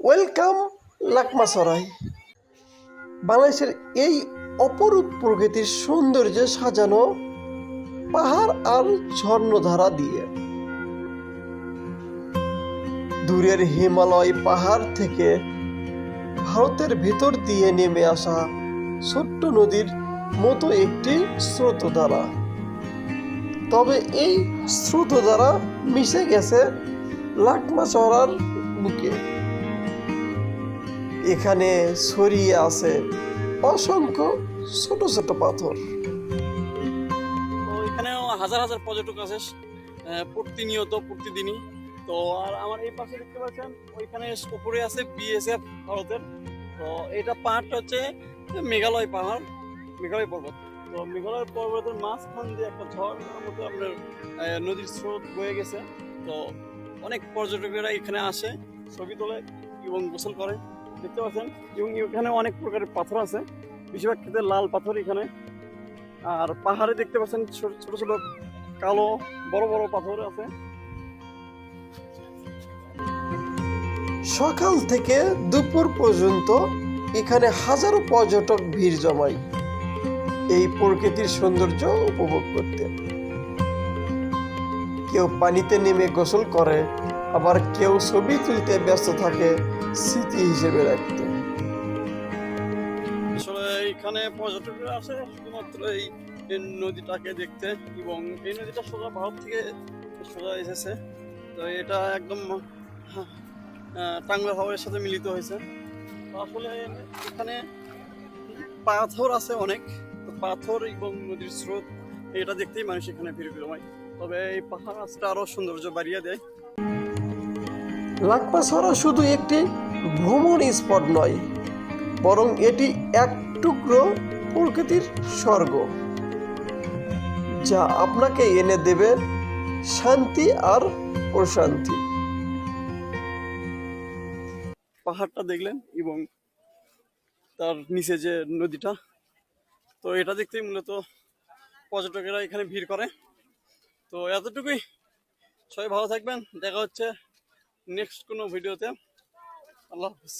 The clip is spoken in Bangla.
ওয়েলকাম লাকমাছড়াই। বাংলাদেশের এই অপরূপ প্রকৃতির সৌন্দর্যে সাজানো পাহাড় আর ঝর্ণধারা দিয়ে। দূরের হিমালয় পাহাড় থেকে ভারতের ভেতর দিয়ে নেমে আসা ছোট্ট নদীর মতো একটি স্রোতধারা। তবে এই স্রোতধারা মিশে গেছে লাকমাছড়ার বুকে। এখানে ছড়িয়ে আছে অসংখ্য ছোট ছোট পাথর। তো এখানেও হাজার হাজার পর্যটক আছে প্রতিনিয়ত প্রতিদিনই। তো আর আমার এই পাশে দেখতে পাচ্ছেন ওইখানে উপরে আছে বিএসএফ ভারতের। তো এটা পাহাড়টা হচ্ছে মেঘালয় পাহাড়, মেঘালয় পর্বত। তো মেঘালয় পর্বতের মাঝখান দিয়ে একটা ঝর্ণার মতো আপনার নদীর স্রোত বয়ে গেছে। তো অনেক পর্যটকেরা এখানে আসে, ছবি তোলে এবং গোসল করে, দেখতে পাচ্ছেন। এবং এখানে অনেক প্রকারের পাথর আছে, বেশিরভাগ ক্ষেত্রে লাল পাথর এখানে। আর পাহাড়ে দেখতে পাচ্ছেন ছোট ছোট কালো বড় বড় পাথর আছে। সকাল থেকে দুপুর পর্যন্ত এখানে হাজারো পর্যটক ভিড় জমায় এই প্রকৃতির সৌন্দর্য উপভোগ করতে। কেউ পানিতে নেমে গোসল করে, আবার কেউ ছবি তুলতে ব্যস্ত থাকে স্মৃতি হিসেবে রাখতে। আসলে এখানে পর্যটকরা আসে শুধুমাত্র এই নদীটাকে দেখতে, এবং এই নদীটা সোজা ভারত থেকে সোজা এসেছে। তো এটা একদম টাঙ্গুয়ার হাওরের সাথে মিলিত হয়েছে। তো আসলে এখানে পাথর আছে অনেক, তো পাথর এবং নদীর স্রোত এটা দেখতেই মানুষ এখানে ভিড় জমায়। তবে এই পাহাড় আজকে আরো সৌন্দর্য বাড়িয়ে দেয়। লাকমাছড়া শুধু একটি ভ্রমণ স্পট নয়, বরং এটি এক টুকরো প্রকৃতির স্বর্গ, যা আপনাকে এনে দেবে শান্তি আর প্রশান্তি। পাহাড়টা দেখলেন এবং তার নিচে যে নদীটা, তো এটা দেখতেই মূলত পর্যটকেরা এখানে ভিড় করে। তো এতটুকুই, সবাই ভালো থাকবেন, দেখা হচ্ছে নেক্সট কোনো ভিডিওতে। আল্লাহ হাফিজ।